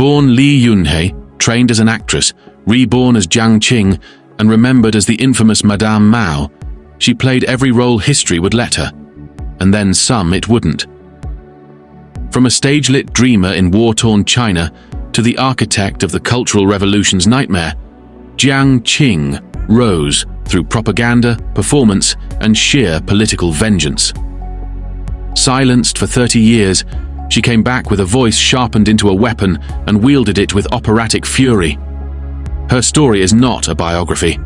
Born Li Yunhe, trained as an actress, reborn as Jiang Qing, and remembered as the infamous Madame Mao, she played every role history would let her, and then some it wouldn't. From a stage-lit dreamer in war-torn China to the architect of the Cultural Revolution's nightmare, Jiang Qing rose through propaganda, performance, and sheer political vengeance. Silenced for 30 years, she came back with a voice sharpened into a weapon and wielded it with operatic fury. Her story is not a biography.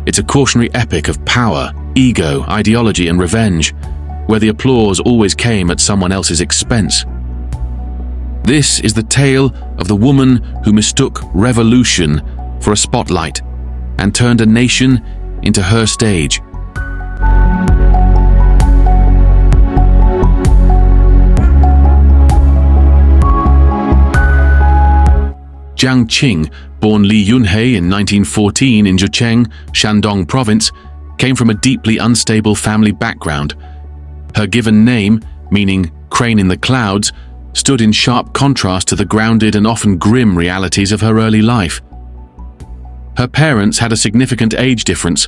It's a cautionary epic of power, ego, ideology, and revenge, where the applause always came at someone else's expense. This is the tale of the woman who mistook revolution for a spotlight and turned a nation into her stage. Jiang Qing, born Li Yunhe in 1914 in Zhejiang, Shandong province, came from a deeply unstable family background. Her given name, meaning crane in the clouds, stood in sharp contrast to the grounded and often grim realities of her early life. Her parents had a significant age difference,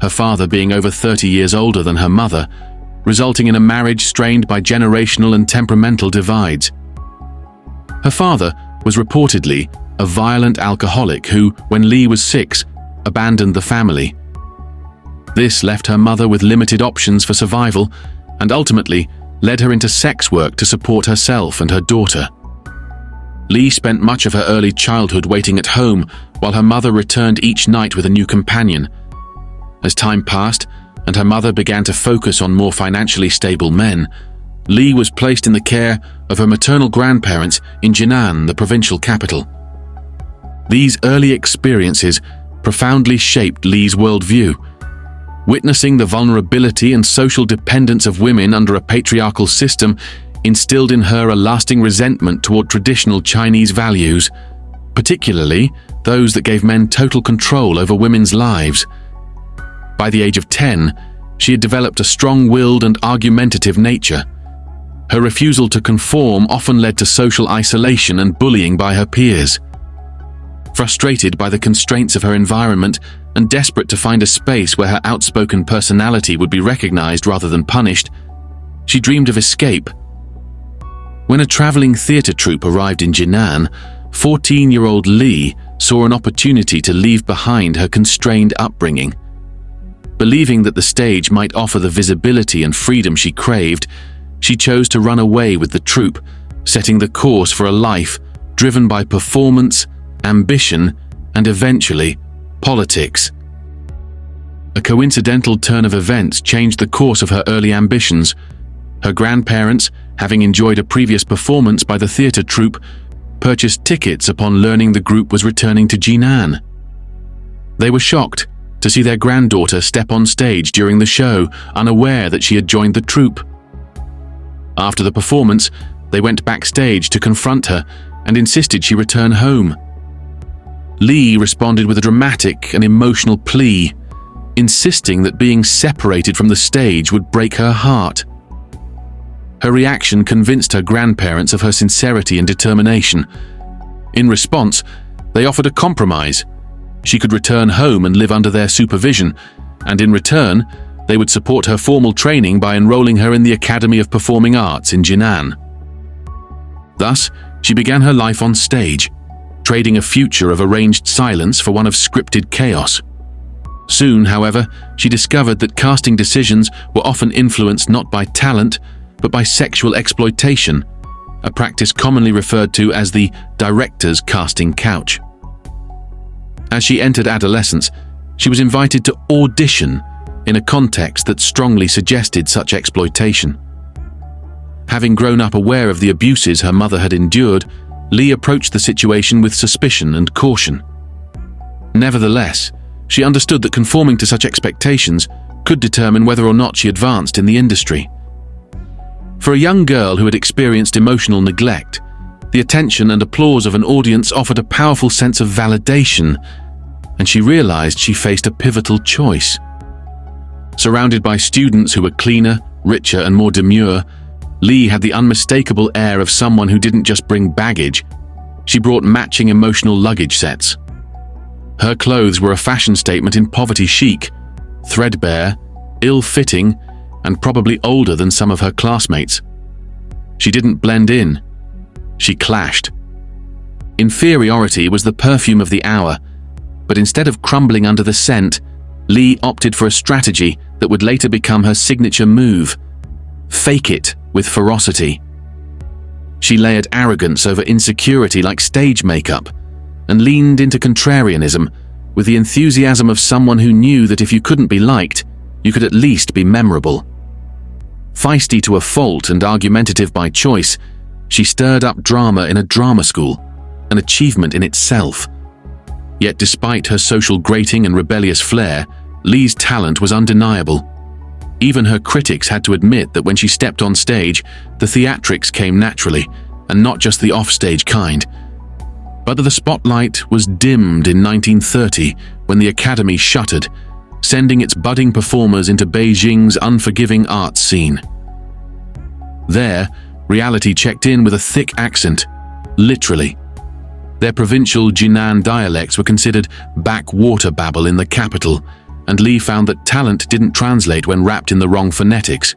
her father being over 30 years older than her mother, resulting in a marriage strained by generational and temperamental divides. Her father was reportedly a violent alcoholic who, when Li was 6, abandoned the family. This left her mother with limited options for survival and ultimately led her into sex work to support herself and her daughter. Li spent much of her early childhood waiting at home while her mother returned each night with a new companion. As time passed and her mother began to focus on more financially stable men, Li was placed in the care of her maternal grandparents in Jinan, the provincial capital. These early experiences profoundly shaped Li's worldview. Witnessing the vulnerability and social dependence of women under a patriarchal system instilled in her a lasting resentment toward traditional Chinese values, particularly those that gave men total control over women's lives. By the age of 10, she had developed a strong-willed and argumentative nature. Her refusal to conform often led to social isolation and bullying by her peers. Frustrated by the constraints of her environment and desperate to find a space where her outspoken personality would be recognized rather than punished, she dreamed of escape. When a traveling theater troupe arrived in Jinan, 14-year-old Li saw an opportunity to leave behind her constrained upbringing. Believing that the stage might offer the visibility and freedom she craved, she chose to run away with the troupe, setting the course for a life driven by performance, ambition, and eventually, politics. A coincidental turn of events changed the course of her early ambitions. Her grandparents, having enjoyed a previous performance by the theater troupe, purchased tickets upon learning the group was returning to Jinan. They were shocked to see their granddaughter step on stage during the show, unaware that she had joined the troupe. After the performance, they went backstage to confront her and insisted she return home. Li responded with a dramatic and emotional plea, insisting that being separated from the stage would break her heart. Her reaction convinced her grandparents of her sincerity and determination. In response, they offered a compromise. She could return home and live under their supervision, and in return, they would support her formal training by enrolling her in the Academy of Performing Arts in Jinan. Thus, she began her life on stage, trading a future of arranged silence for one of scripted chaos. Soon, however, she discovered that casting decisions were often influenced not by talent, but by sexual exploitation, a practice commonly referred to as the director's casting couch. As she entered adolescence, she was invited to audition in a context that strongly suggested such exploitation. Having grown up aware of the abuses her mother had endured, Li approached the situation with suspicion and caution. Nevertheless, she understood that conforming to such expectations could determine whether or not she advanced in the industry. For a young girl who had experienced emotional neglect, the attention and applause of an audience offered a powerful sense of validation, and she realized she faced a pivotal choice. Surrounded by students who were cleaner, richer, and more demure, Li had the unmistakable air of someone who didn't just bring baggage, she brought matching emotional luggage sets. Her clothes were a fashion statement in poverty chic, threadbare, ill-fitting, and probably older than some of her classmates. She didn't blend in. She clashed. Inferiority was the perfume of the hour, but instead of crumbling under the scent, Li opted for a strategy that would later become her signature move: fake it with ferocity. She layered arrogance over insecurity like stage makeup, and leaned into contrarianism with the enthusiasm of someone who knew that if you couldn't be liked, you could at least be memorable. Feisty to a fault and argumentative by choice, she stirred up drama in a drama school, an achievement in itself. Yet despite her social grating and rebellious flair, Li's talent was undeniable. Even her critics had to admit that when she stepped on stage, the theatrics came naturally, and not just the offstage kind. But the spotlight was dimmed in 1930 when the Academy shuttered, sending its budding performers into Beijing's unforgiving arts scene. There, reality checked in with a thick accent, literally. Their provincial Jinan dialects were considered backwater babble in the capital, and Li found that talent didn't translate when wrapped in the wrong phonetics.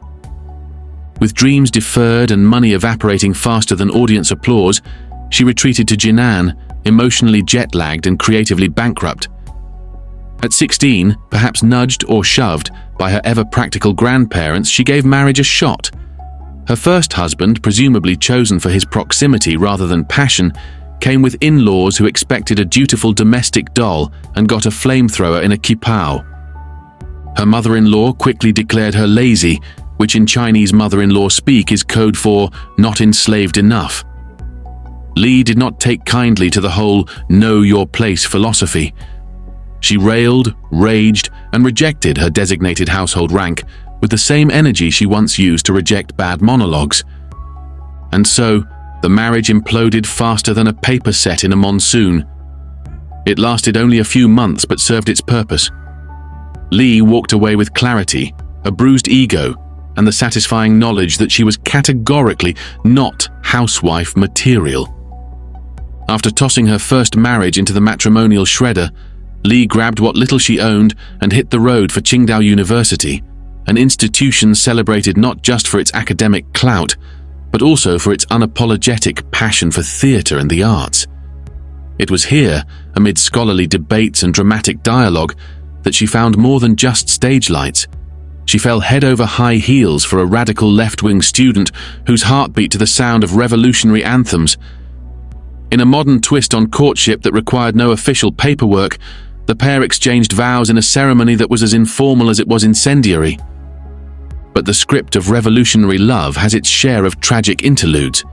With dreams deferred and money evaporating faster than audience applause, she retreated to Jinan, emotionally jet-lagged and creatively bankrupt. At 16, perhaps nudged or shoved by her ever-practical grandparents, she gave marriage a shot. Her first husband, presumably chosen for his proximity rather than passion, came with in-laws who expected a dutiful domestic doll and got a flamethrower in a kipao. Her mother-in-law quickly declared her lazy, which in Chinese mother-in-law speak is code for not enslaved enough. Li did not take kindly to the whole know your place philosophy. She railed, raged, and rejected her designated household rank with the same energy she once used to reject bad monologues. And so, the marriage imploded faster than a paper set in a monsoon. It lasted only a few months but served its purpose. Li walked away with clarity, a bruised ego, and the satisfying knowledge that she was categorically not housewife material. After tossing her first marriage into the matrimonial shredder, Li grabbed what little she owned and hit the road for Qingdao University, an institution celebrated not just for its academic clout, but also for its unapologetic passion for theatre and the arts. It was here, amid scholarly debates and dramatic dialogue, that she found more than just stage lights. She fell head over high heels for a radical left-wing student whose heart beat to the sound of revolutionary anthems. In a modern twist on courtship that required no official paperwork, the pair exchanged vows in a ceremony that was as informal as it was incendiary. But the script of revolutionary love has its share of tragic interludes.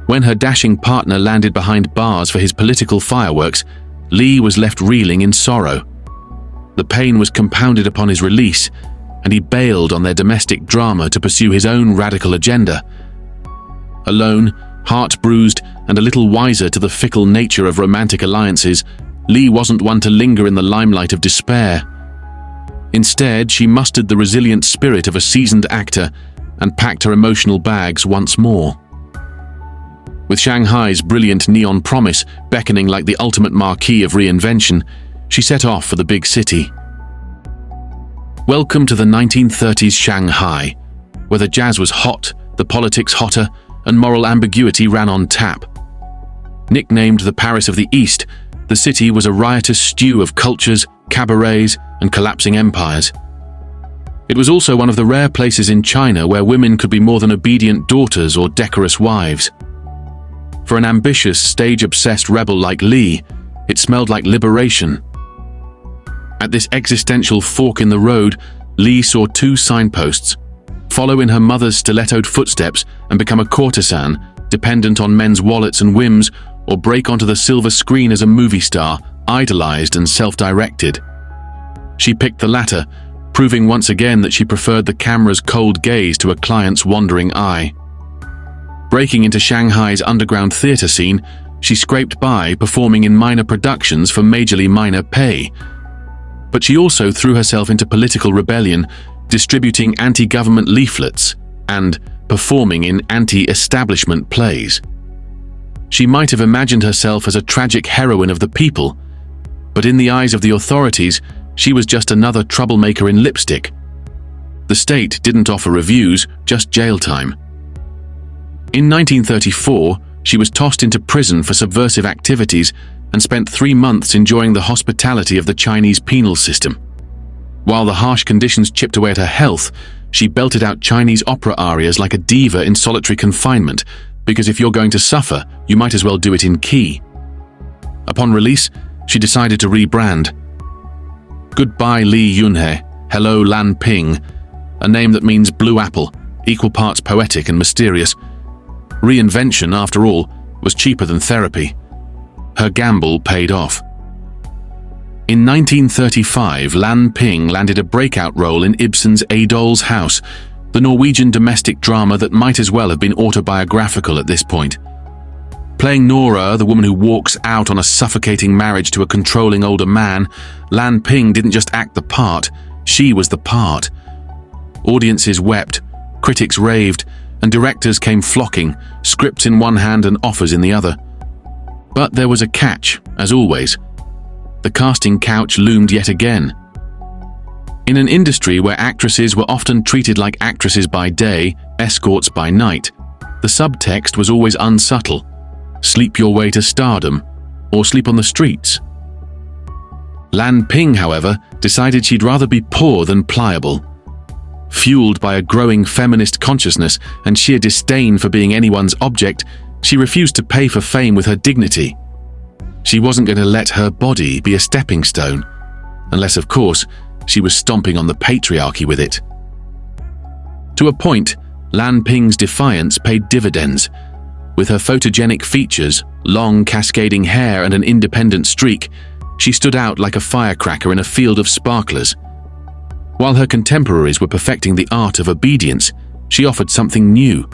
When her dashing partner landed behind bars for his political fireworks, Li was left reeling in sorrow. The pain was compounded upon his release, and he bailed on their domestic drama to pursue his own radical agenda. Alone, heart-bruised, and a little wiser to the fickle nature of romantic alliances, Li wasn't one to linger in the limelight of despair. Instead, she mustered the resilient spirit of a seasoned actor and packed her emotional bags once more. With Shanghai's brilliant neon promise beckoning like the ultimate marquee of reinvention, she set off for the big city. Welcome to the 1930s Shanghai, where the jazz was hot, the politics hotter, and moral ambiguity ran on tap. Nicknamed the Paris of the East, the city was a riotous stew of cultures, cabarets, and collapsing empires. It was also one of the rare places in China where women could be more than obedient daughters or decorous wives. For an ambitious, stage-obsessed rebel like Li, it smelled like liberation. At this existential fork in the road, Li saw two signposts: follow in her mother's stilettoed footsteps and become a courtesan, dependent on men's wallets and whims, or break onto the silver screen as a movie star, idolized and self-directed. She picked the latter, proving once again that she preferred the camera's cold gaze to a client's wandering eye. Breaking into Shanghai's underground theater scene, she scraped by, performing in minor productions for majorly minor pay. But she also threw herself into political rebellion, distributing anti-government leaflets and performing in anti-establishment plays. She might have imagined herself as a tragic heroine of the people, but in the eyes of the authorities, she was just another troublemaker in lipstick. The state didn't offer reviews, just jail time. In 1934, she was tossed into prison for subversive activities and spent 3 months enjoying the hospitality of the Chinese penal system. While the harsh conditions chipped away at her health, she belted out Chinese opera arias like a diva in solitary confinement, because if you're going to suffer, you might as well do it in key. Upon release, she decided to rebrand. Goodbye Li Yunhe, hello Lan Ping, a name that means blue apple, equal parts poetic and mysterious. Reinvention, after all, was cheaper than therapy. Her gamble paid off. In 1935, Lan Ping landed a breakout role in Ibsen's A Doll's House, the Norwegian domestic drama that might as well have been autobiographical at this point. Playing Nora, the woman who walks out on a suffocating marriage to a controlling older man, Lan Ping didn't just act the part, she was the part. Audiences wept, critics raved, and directors came flocking, scripts in one hand and offers in the other. But there was a catch, as always. The casting couch loomed yet again. In an industry where actresses were often treated like actresses by day, escorts by night, the subtext was always unsubtle. Sleep your way to stardom, or sleep on the streets. Lan Ping, however, decided she'd rather be poor than pliable. Fueled by a growing feminist consciousness and sheer disdain for being anyone's object, she refused to pay for fame with her dignity. She wasn't going to let her body be a stepping stone, unless, of course, she was stomping on the patriarchy with it. To a point, Lan Ping's defiance paid dividends. With her photogenic features, long cascading hair and an independent streak, she stood out like a firecracker in a field of sparklers. While her contemporaries were perfecting the art of obedience, she offered something new.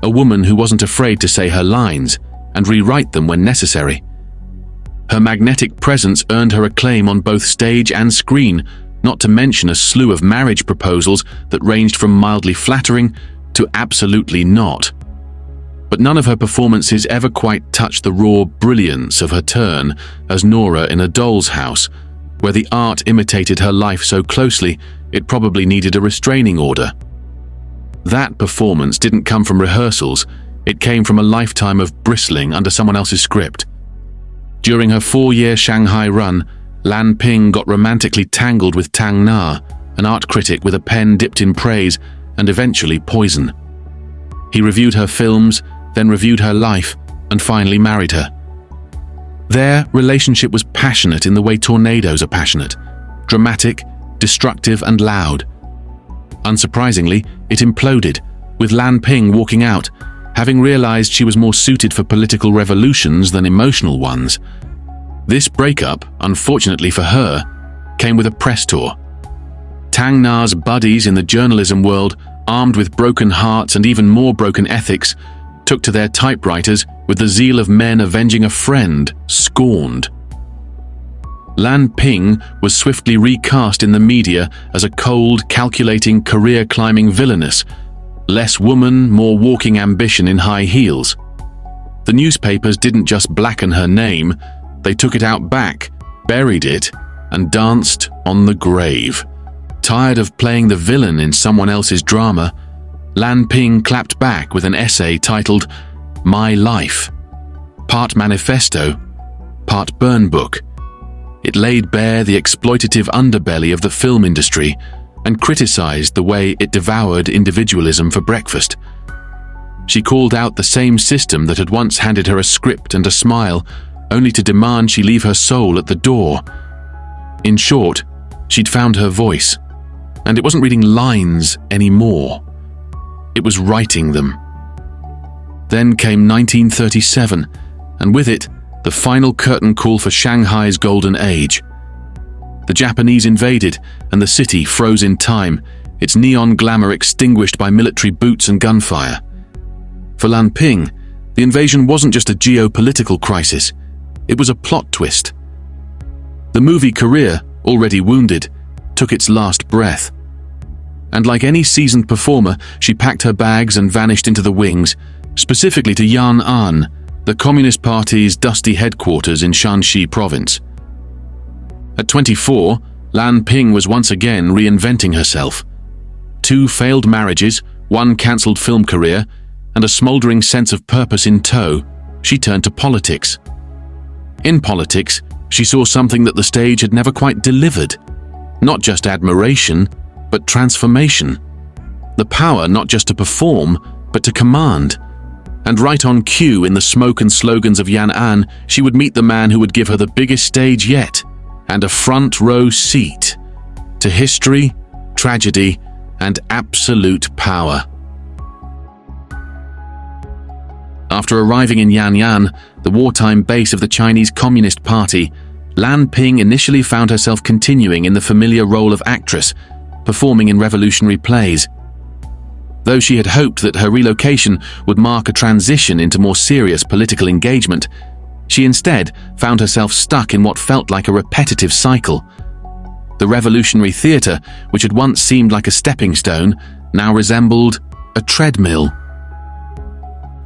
A woman who wasn't afraid to say her lines and rewrite them when necessary. Her magnetic presence earned her acclaim on both stage and screen, not to mention a slew of marriage proposals that ranged from mildly flattering to absolutely not. But none of her performances ever quite touched the raw brilliance of her turn as Nora in A Doll's House, where the art imitated her life so closely it probably needed a restraining order. That performance didn't come from rehearsals, it came from a lifetime of bristling under someone else's script. During her 4-year Shanghai run, Lan Ping got romantically tangled with Tang Na, an art critic with a pen dipped in praise and eventually poison. He reviewed her films, then reviewed her life, and finally married her. Their relationship was passionate in the way tornadoes are passionate, dramatic, destructive, and loud. Unsurprisingly, it imploded, with Lan Ping walking out, having realized she was more suited for political revolutions than emotional ones. This breakup, unfortunately for her, came with a press tour. Tang Na's buddies in the journalism world, armed with broken hearts and even more broken ethics, took to their typewriters with the zeal of men avenging a friend scorned. Lan Ping was swiftly recast in the media as a cold, calculating, career-climbing villainess, less woman, more walking ambition in high heels. The newspapers didn't just blacken her name, they took it out back, buried it, and danced on the grave. Tired of playing the villain in someone else's drama, Lan Ping clapped back with an essay titled My Life, part manifesto, part burn book. It laid bare the exploitative underbelly of the film industry and criticized the way it devoured individualism for breakfast. She called out the same system that had once handed her a script and a smile, only to demand she leave her soul at the door. In short, she'd found her voice, and it wasn't reading lines anymore. It was writing them. Then came 1937, and with it, the final curtain call for Shanghai's golden age. The Japanese invaded, and the city froze in time, its neon glamour extinguished by military boots and gunfire. For Lan Ping, the invasion wasn't just a geopolitical crisis, it was a plot twist. The movie career, already wounded, took its last breath. And like any seasoned performer, she packed her bags and vanished into the wings, specifically to Yan'an, the Communist Party's dusty headquarters in Shanxi province. At 24, Lan Ping was once again reinventing herself. 2 failed marriages, 1 cancelled film career, and a smouldering sense of purpose in tow, she turned to politics. In politics, she saw something that the stage had never quite delivered. Not just admiration, but transformation. The power not just to perform, but to command. And right on cue in the smoke and slogans of Yan'an, she would meet the man who would give her the biggest stage yet, and a front row seat to history, tragedy, and absolute power. After arriving in Yan'an, the wartime base of the Chinese Communist Party, Lan Ping initially found herself continuing in the familiar role of actress, performing in revolutionary plays. Though she had hoped that her relocation would mark a transition into more serious political engagement, she instead found herself stuck in what felt like a repetitive cycle. The revolutionary theatre, which had once seemed like a stepping stone, now resembled a treadmill.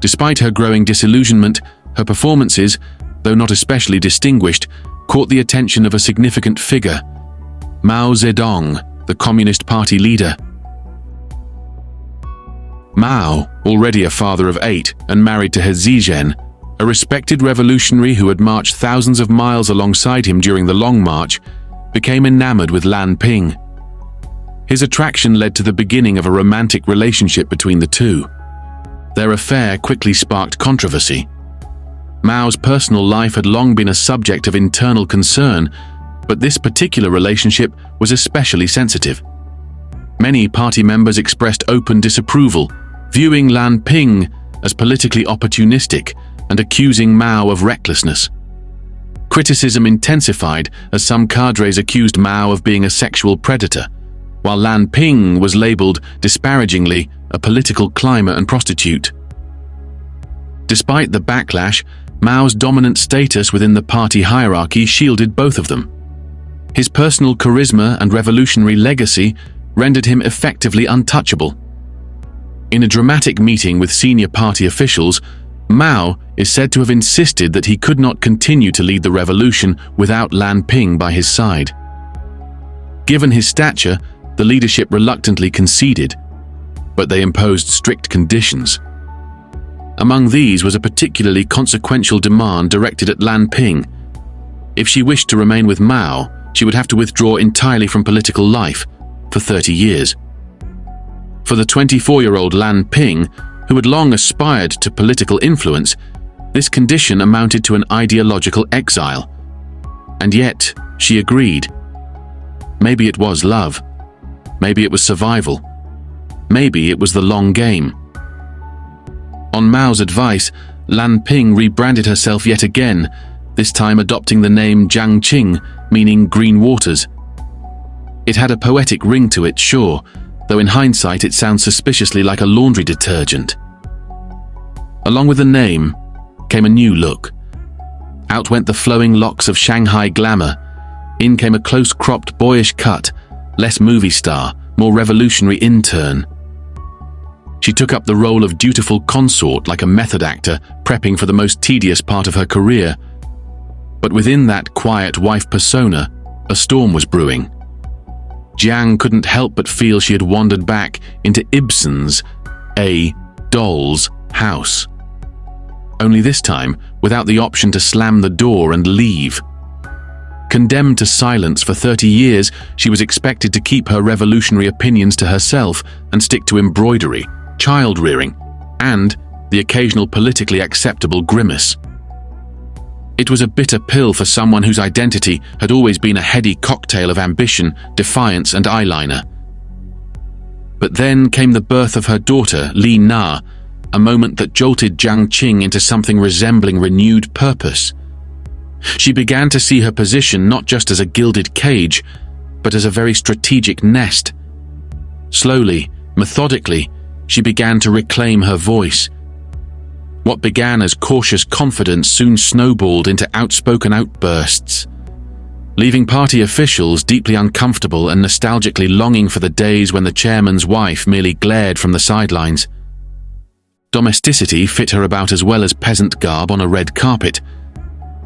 Despite her growing disillusionment, her performances, though not especially distinguished, caught the attention of a significant figure, Mao Zedong, the Communist Party leader. Mao, already a father of 8 and married to her Zizhen, a respected revolutionary who had marched thousands of miles alongside him during the Long March, became enamored with Lan Ping. His attraction led to the beginning of a romantic relationship between the two. Their affair quickly sparked controversy. Mao's personal life had long been a subject of internal concern, but this particular relationship was especially sensitive. Many party members expressed open disapproval, viewing Lan Ping as politically opportunistic and accusing Mao of recklessness. Criticism intensified as some cadres accused Mao of being a sexual predator, while Lan Ping was labeled, disparagingly, a political climber and prostitute. Despite the backlash, Mao's dominant status within the party hierarchy shielded both of them. His personal charisma and revolutionary legacy rendered him effectively untouchable. In a dramatic meeting with senior party officials, Mao is said to have insisted that he could not continue to lead the revolution without Lan Ping by his side. Given his stature, the leadership reluctantly conceded, but they imposed strict conditions. Among these was a particularly consequential demand directed at Lan Ping. If she wished to remain with Mao, she would have to withdraw entirely from political life for 30 years. For the 24-year-old Lan Ping, who had long aspired to political influence, this condition amounted to an ideological exile. And yet, she agreed. Maybe it was love. Maybe it was survival. Maybe it was the long game. On Mao's advice, Lan Ping rebranded herself yet again, this time adopting the name Jiang Qing, meaning green waters. It had a poetic ring to it, sure, though in hindsight it sounds suspiciously like a laundry detergent. Along with the name came a new look. Out went the flowing locks of Shanghai glamour. In came a close-cropped, boyish cut, less movie star, more revolutionary intern. She took up the role of dutiful consort like a method actor prepping for the most tedious part of her career. But within that quiet wife persona, a storm was brewing. Jiang couldn't help but feel she had wandered back into Ibsen's A Doll's House. Only this time, without the option to slam the door and leave. Condemned to silence for 30 years, she was expected to keep her revolutionary opinions to herself and stick to embroidery, child-rearing, and the occasional politically acceptable grimace. It was a bitter pill for someone whose identity had always been a heady cocktail of ambition, defiance, and eyeliner. But then came the birth of her daughter, Li Na, a moment that jolted Jiang Qing into something resembling renewed purpose. She began to see her position not just as a gilded cage, but as a very strategic nest. Slowly, methodically, she began to reclaim her voice. What began as cautious confidence soon snowballed into outspoken outbursts, leaving party officials deeply uncomfortable and nostalgically longing for the days when the chairman's wife merely glared from the sidelines. Domesticity fit her about as well as peasant garb on a red carpet.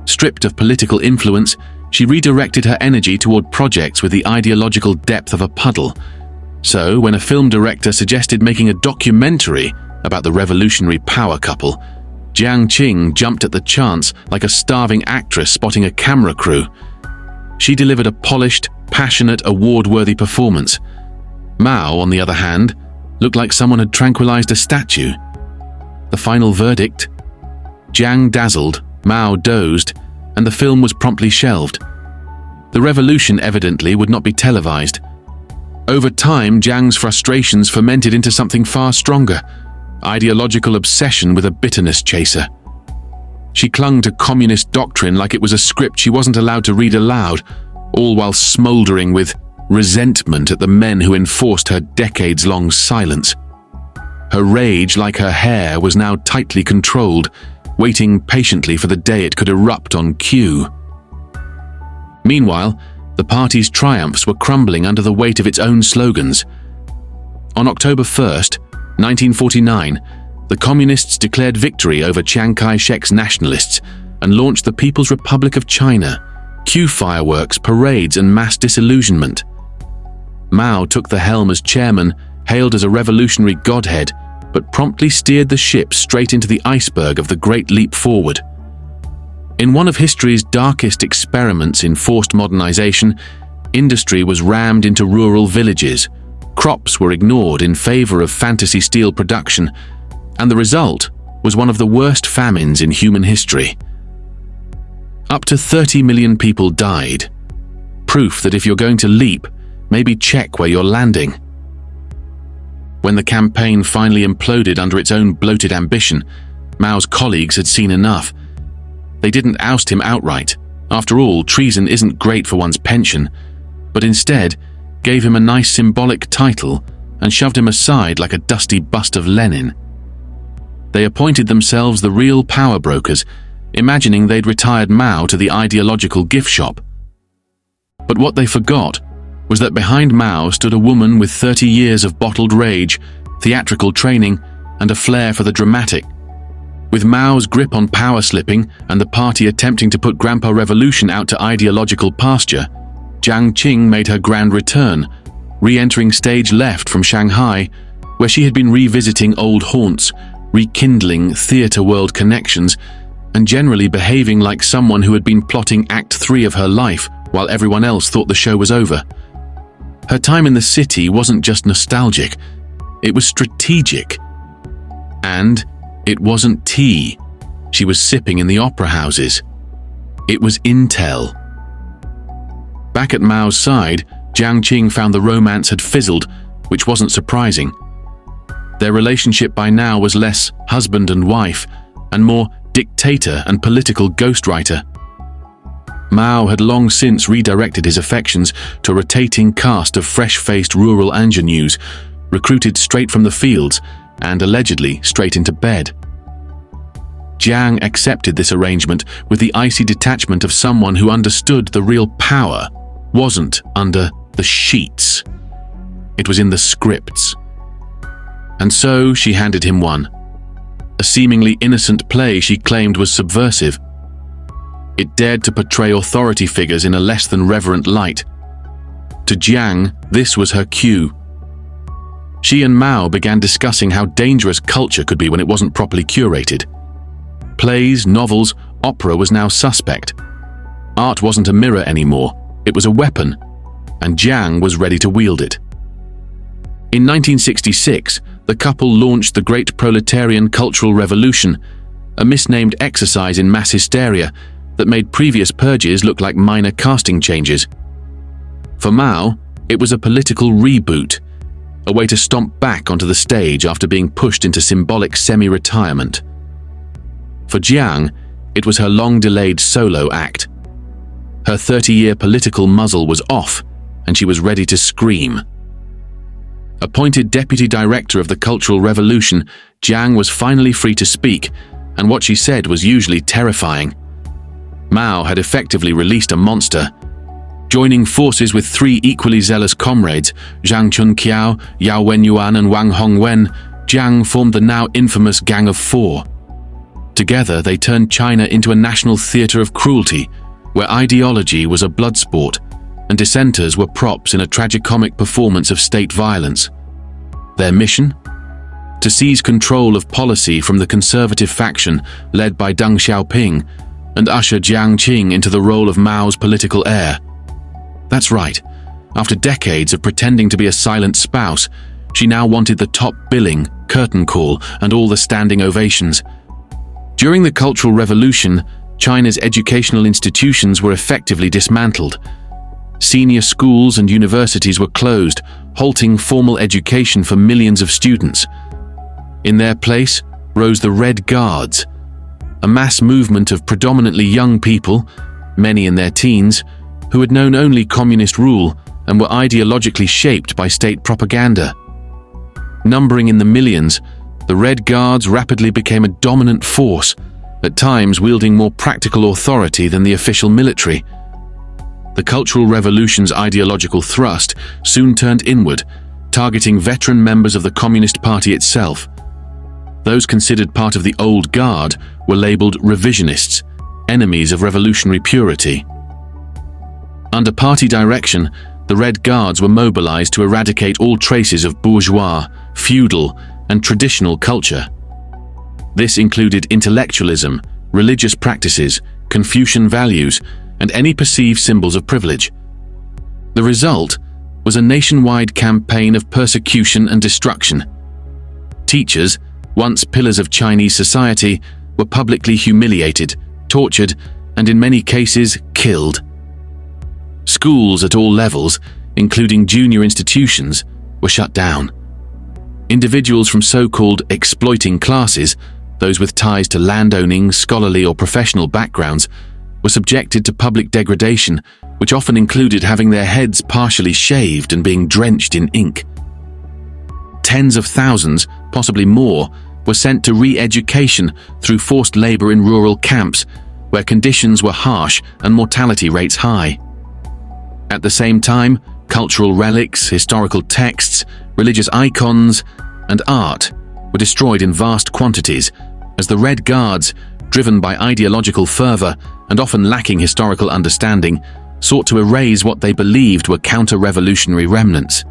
Stripped of political influence, she redirected her energy toward projects with the ideological depth of a puddle. So, when a film director suggested making a documentary about the revolutionary power couple, Jiang Qing jumped at the chance like a starving actress spotting a camera crew. She delivered a polished, passionate, award-worthy performance. Mao, on the other hand, looked like someone had tranquilized a statue. The final verdict? Jiang dazzled, Mao dozed, and the film was promptly shelved. The revolution evidently would not be televised. Over time, Jiang's frustrations fermented into something far stronger, ideological obsession with a bitterness chaser. She clung to communist doctrine like it was a script she wasn't allowed to read aloud, all while smoldering with resentment at the men who enforced her decades-long silence. Her rage, like her hair, was now tightly controlled, waiting patiently for the day it could erupt on cue. Meanwhile, the party's triumphs were crumbling under the weight of its own slogans. On October 1st, 1949, the Communists declared victory over Chiang Kai-shek's nationalists and launched the People's Republic of China. Cue fireworks, parades, and mass disillusionment. Mao took the helm as chairman, hailed as a revolutionary godhead, but promptly steered the ship straight into the iceberg of the Great Leap Forward. In one of history's darkest experiments in forced modernization, industry was rammed into rural villages, crops were ignored in favor of fantasy steel production, and the result was one of the worst famines in human history. Up to 30 million people died. Proof that if you're going to leap, maybe check where you're landing. When the campaign finally imploded under its own bloated ambition, Mao's colleagues had seen enough. They didn't oust him outright. After all, treason isn't great for one's pension, but instead gave him a nice symbolic title and shoved him aside like a dusty bust of Lenin. They appointed themselves the real power brokers, imagining they'd retired Mao to the ideological gift shop. But what they forgot was that behind Mao stood a woman with 30 years of bottled rage, theatrical training, and a flair for the dramatic. With Mao's grip on power slipping and the party attempting to put Grandpa Revolution out to ideological pasture, Jiang Qing made her grand return, re-entering stage left from Shanghai, where she had been revisiting old haunts, rekindling theatre world connections, and generally behaving like someone who had been plotting Act 3 of her life while everyone else thought the show was over. Her time in the city wasn't just nostalgic, it was strategic. And it wasn't tea she was sipping in the opera houses. It was intel. Back at Mao's side, Jiang Qing found the romance had fizzled, which wasn't surprising. Their relationship by now was less husband and wife, and more dictator and political ghostwriter. Mao had long since redirected his affections to a rotating cast of fresh-faced rural ingenues, recruited straight from the fields and allegedly straight into bed. Jiang accepted this arrangement with the icy detachment of someone who understood the real power wasn't under the sheets. It was in the scripts. And so she handed him one. A seemingly innocent play she claimed was subversive. It dared to portray authority figures in a less than reverent light. To Jiang, this was her cue. She and Mao began discussing how dangerous culture could be when it wasn't properly curated. Plays, novels, opera was now suspect. Art wasn't a mirror anymore, it was a weapon, and Jiang was ready to wield it. In 1966, the couple launched the Great Proletarian Cultural Revolution, a misnamed exercise in mass hysteria that made previous purges look like minor casting changes. For Mao, it was a political reboot, a way to stomp back onto the stage after being pushed into symbolic semi-retirement. For Jiang, it was her long-delayed solo act. Her 30-year political muzzle was off, and she was ready to scream. Appointed deputy director of the Cultural Revolution, Jiang was finally free to speak, and what she said was usually terrifying. Mao had effectively released a monster. Joining forces with three equally zealous comrades, Zhang Chunqiao, Yao Wenyuan, and Wang Hongwen, Jiang formed the now infamous Gang of Four. Together, they turned China into a national theatre of cruelty, where ideology was a blood sport, and dissenters were props in a tragicomic performance of state violence. Their mission? To seize control of policy from the conservative faction led by Deng Xiaoping and usher Jiang Qing into the role of Mao's political heir. That's right. After decades of pretending to be a silent spouse, she now wanted the top billing, curtain call, and all the standing ovations. During the Cultural Revolution, China's educational institutions were effectively dismantled. Senior schools and universities were closed, halting formal education for millions of students. In their place rose the Red Guards, a mass movement of predominantly young people, many in their teens, who had known only communist rule and were ideologically shaped by state propaganda. Numbering in the millions, the Red Guards rapidly became a dominant force, at times wielding more practical authority than the official military. The Cultural Revolution's ideological thrust soon turned inward, targeting veteran members of the Communist Party itself. Those considered part of the old guard were labeled revisionists, enemies of revolutionary purity. Under party direction, the Red Guards were mobilized to eradicate all traces of bourgeois, feudal, and traditional culture. This included intellectualism, religious practices, Confucian values, and any perceived symbols of privilege. The result was a nationwide campaign of persecution and destruction. Teachers, once pillars of Chinese society, were publicly humiliated, tortured, and in many cases, killed. Schools at all levels, including junior institutions, were shut down. Individuals from so-called exploiting classes, those with ties to landowning, scholarly, or professional backgrounds, were subjected to public degradation, which often included having their heads partially shaved and being drenched in ink. Tens of thousands, possibly more, were sent to re-education through forced labor in rural camps, where conditions were harsh and mortality rates high. At the same time, cultural relics, historical texts, religious icons, and art were destroyed in vast quantities, as the Red Guards, driven by ideological fervor and often lacking historical understanding, sought to erase what they believed were counter-revolutionary remnants.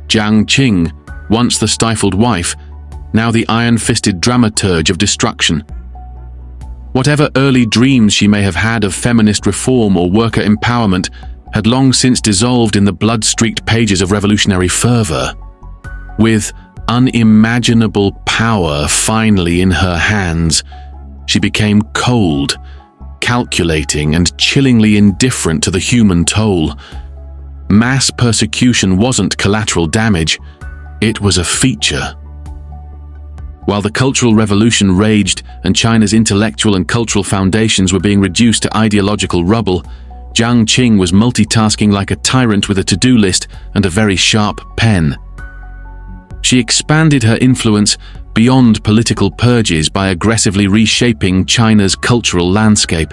Jiang Qing, once the stifled wife, now the iron-fisted dramaturge of destruction. Whatever early dreams she may have had of feminist reform or worker empowerment had long since dissolved in the blood-streaked pages of revolutionary fervor. With unimaginable power finally in her hands, she became cold, calculating, and chillingly indifferent to the human toll. Mass persecution wasn't collateral damage, it was a feature. While the Cultural Revolution raged and China's intellectual and cultural foundations were being reduced to ideological rubble, Jiang Qing was multitasking like a tyrant with a to-do list and a very sharp pen. She expanded her influence beyond political purges by aggressively reshaping China's cultural landscape.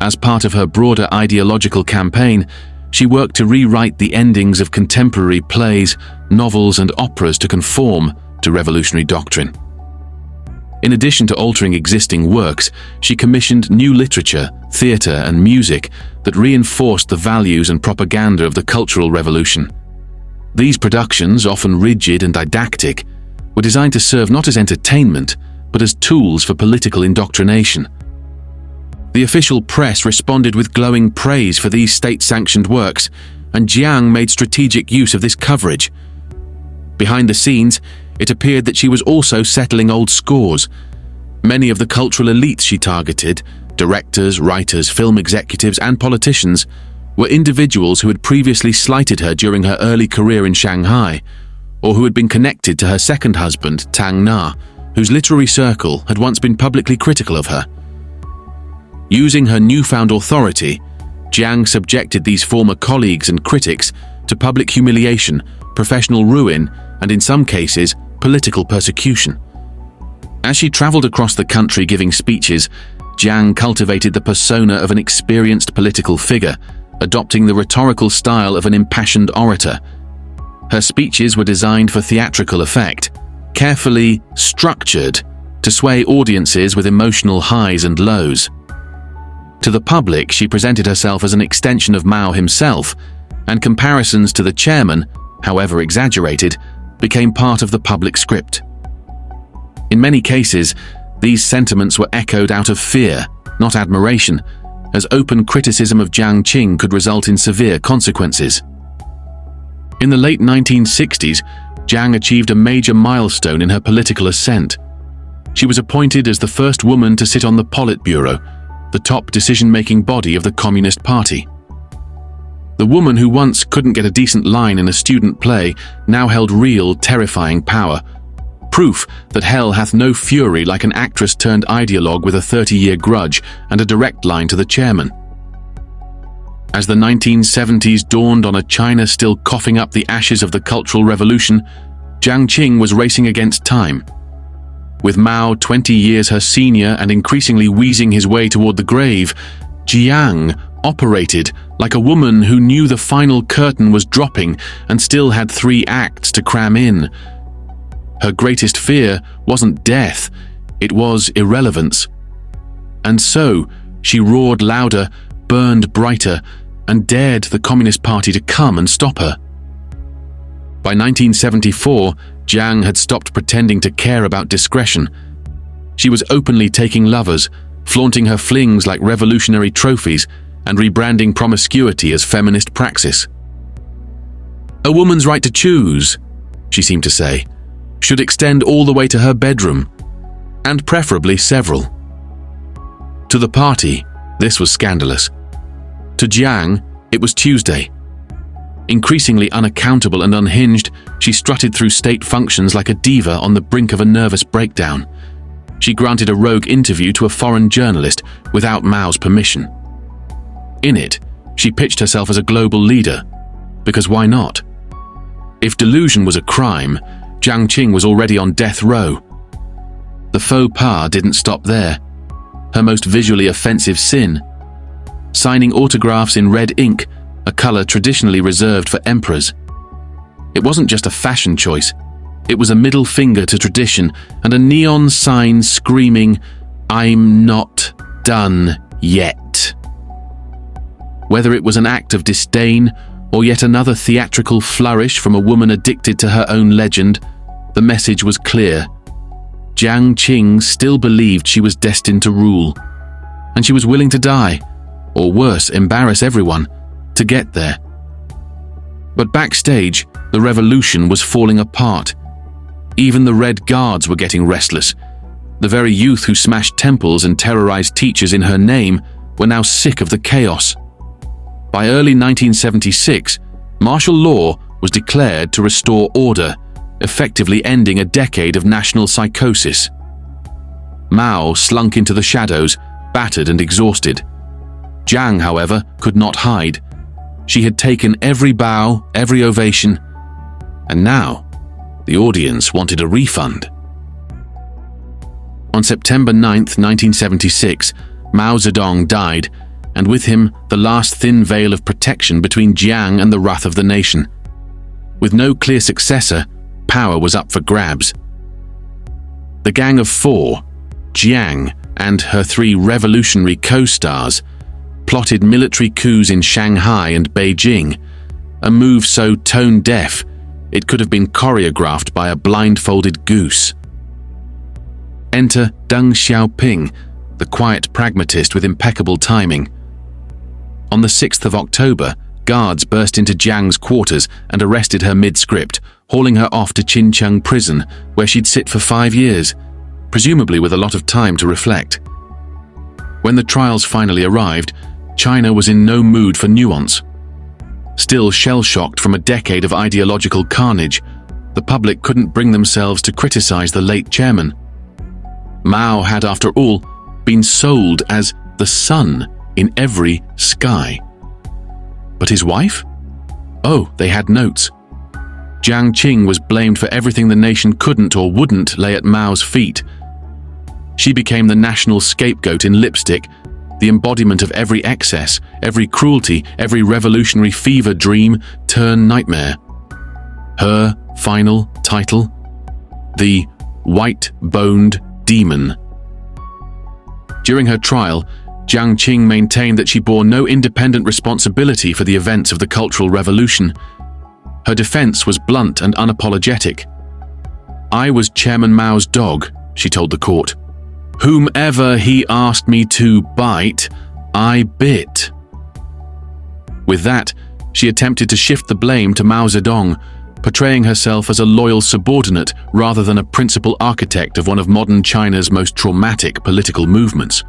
As part of her broader ideological campaign, she worked to rewrite the endings of contemporary plays, novels, and operas to conform to revolutionary doctrine. In addition to altering existing works, she commissioned new literature, theatre, and music that reinforced the values and propaganda of the Cultural Revolution. These productions, often rigid and didactic, were designed to serve not as entertainment, but as tools for political indoctrination. The official press responded with glowing praise for these state-sanctioned works, and Jiang made strategic use of this coverage. Behind the scenes, it appeared that she was also settling old scores. Many of the cultural elites she targeted, directors, writers, film executives, and politicians, were individuals who had previously slighted her during her early career in Shanghai, or who had been connected to her second husband, Tang Na, whose literary circle had once been publicly critical of her. Using her newfound authority, Jiang subjected these former colleagues and critics to public humiliation, professional ruin, and in some cases, political persecution. As she traveled across the country giving speeches, Jiang cultivated the persona of an experienced political figure, adopting the rhetorical style of an impassioned orator. Her speeches were designed for theatrical effect, carefully structured to sway audiences with emotional highs and lows. To the public, she presented herself as an extension of Mao himself, and comparisons to the chairman, however exaggerated, became part of the public script. In many cases, these sentiments were echoed out of fear, not admiration, as open criticism of Jiang Qing could result in severe consequences. In the late 1960s, Jiang achieved a major milestone in her political ascent. She was appointed as the first woman to sit on the Politburo, the top decision-making body of the Communist Party. The woman who once couldn't get a decent line in a student play now held real, terrifying power. Proof that hell hath no fury like an actress turned ideologue with a 30-year grudge and a direct line to the chairman. As the 1970s dawned on a China still coughing up the ashes of the Cultural Revolution, Jiang Qing was racing against time. With Mao 20 years her senior and increasingly wheezing his way toward the grave, Jiang operated like a woman who knew the final curtain was dropping and still had 3 acts to cram in. Her greatest fear wasn't death, it was irrelevance. And so, she roared louder, burned brighter, and dared the Communist Party to come and stop her. By 1974, Jiang had stopped pretending to care about discretion. She was openly taking lovers, flaunting her flings like revolutionary trophies, and rebranding promiscuity as feminist praxis. A woman's right to choose, she seemed to say, should extend all the way to her bedroom, and preferably several. To the party, this was scandalous. To Jiang, it was Tuesday. Increasingly unaccountable and unhinged, she strutted through state functions like a diva on the brink of a nervous breakdown. She granted a rogue interview to a foreign journalist without Mao's permission. In it, she pitched herself as a global leader, because why not? If delusion was a crime, Jiang Qing was already on death row. The faux pas didn't stop there. Her most visually offensive sin, signing autographs in red ink, a color traditionally reserved for emperors. It wasn't just a fashion choice, it was a middle finger to tradition and a neon sign screaming, "I'm not done yet." Whether it was an act of disdain or yet another theatrical flourish from a woman addicted to her own legend, the message was clear. Jiang Qing still believed she was destined to rule, and she was willing to die, or worse, embarrass everyone, to get there. But backstage, the revolution was falling apart. Even the Red Guards were getting restless. The very youth who smashed temples and terrorized teachers in her name were now sick of the chaos. By early 1976, martial law was declared to restore order, effectively ending a decade of national psychosis. Mao slunk into the shadows, battered and exhausted. Jiang, however, could not hide. She had taken every bow, every ovation, and now the audience wanted a refund. On September 9, 1976, Mao Zedong died, and with him the last thin veil of protection between Jiang and the wrath of the nation. With no clear successor, power was up for grabs. The Gang of Four, Jiang and her 3 revolutionary co-stars, plotted military coups in Shanghai and Beijing, a move so tone-deaf it could have been choreographed by a blindfolded goose. Enter Deng Xiaoping, the quiet pragmatist with impeccable timing. On the 6th of October, guards burst into Jiang's quarters and arrested her mid-script, hauling her off to Qincheng prison, where she'd sit for 5 years, presumably with a lot of time to reflect. When the trials finally arrived, China was in no mood for nuance. Still shell-shocked from a decade of ideological carnage, the public couldn't bring themselves to criticize the late chairman. Mao had, after all, been sold as the sun in every sky. But his wife? Oh, they had notes. Jiang Qing was blamed for everything the nation couldn't or wouldn't lay at Mao's feet. She became the national scapegoat in lipstick, the embodiment of every excess, every cruelty, every revolutionary fever dream turned nightmare. Her final title? The White-Boned Demon. During her trial, Jiang Qing maintained that she bore no independent responsibility for the events of the Cultural Revolution. Her defense was blunt and unapologetic. "I was Chairman Mao's dog," she told the court. "Whomever he asked me to bite, I bit." With that, she attempted to shift the blame to Mao Zedong, portraying herself as a loyal subordinate rather than a principal architect of one of modern China's most traumatic political movements.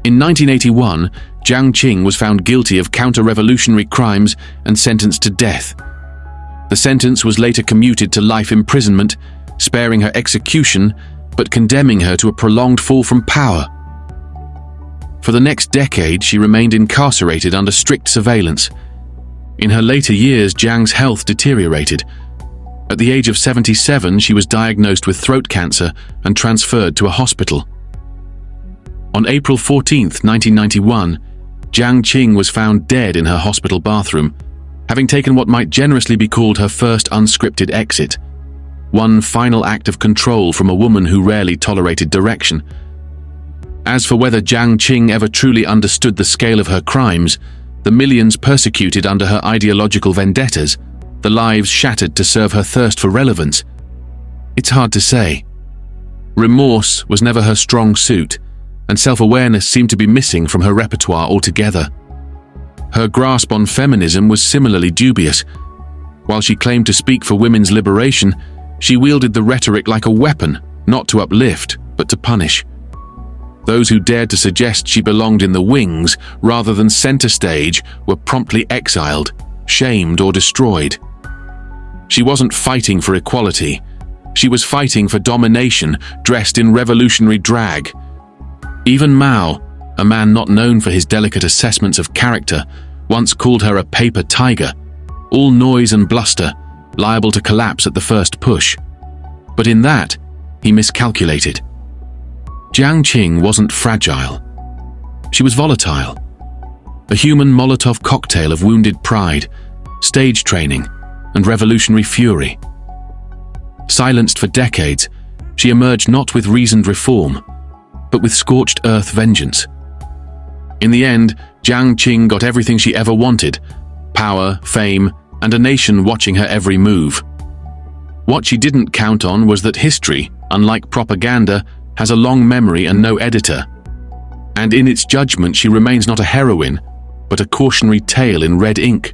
In 1981, Jiang Qing was found guilty of counter-revolutionary crimes and sentenced to death. The sentence was later commuted to life imprisonment, sparing her execution, but condemning her to a prolonged fall from power. For the next decade, she remained incarcerated under strict surveillance. In her later years, Jiang's health deteriorated. At the age of 77, she was diagnosed with throat cancer and transferred to a hospital. On April 14, 1991, Jiang Qing was found dead in her hospital bathroom, having taken what might generously be called her first unscripted exit. One final act of control from a woman who rarely tolerated direction. As for whether Jiang Qing ever truly understood the scale of her crimes, the millions persecuted under her ideological vendettas, the lives shattered to serve her thirst for relevance, it's hard to say. Remorse was never her strong suit, and self-awareness seemed to be missing from her repertoire altogether. Her grasp on feminism was similarly dubious. While she claimed to speak for women's liberation, she wielded the rhetoric like a weapon, not to uplift, but to punish. Those who dared to suggest she belonged in the wings rather than center stage were promptly exiled, shamed, or destroyed. She wasn't fighting for equality. She was fighting for domination, dressed in revolutionary drag. Even Mao, a man not known for his delicate assessments of character, once called her a paper tiger, all noise and bluster, liable to collapse at the first push. But in that, he miscalculated. Jiang Qing wasn't fragile. She was volatile. A human Molotov cocktail of wounded pride, stage training, and revolutionary fury. Silenced for decades, she emerged not with reasoned reform, but with scorched earth vengeance. In the end, Jiang Qing got everything she ever wanted: power, fame, and a nation watching her every move. What she didn't count on was that history, unlike propaganda, has a long memory and no editor. And in its judgment, she remains not a heroine, but a cautionary tale in red ink.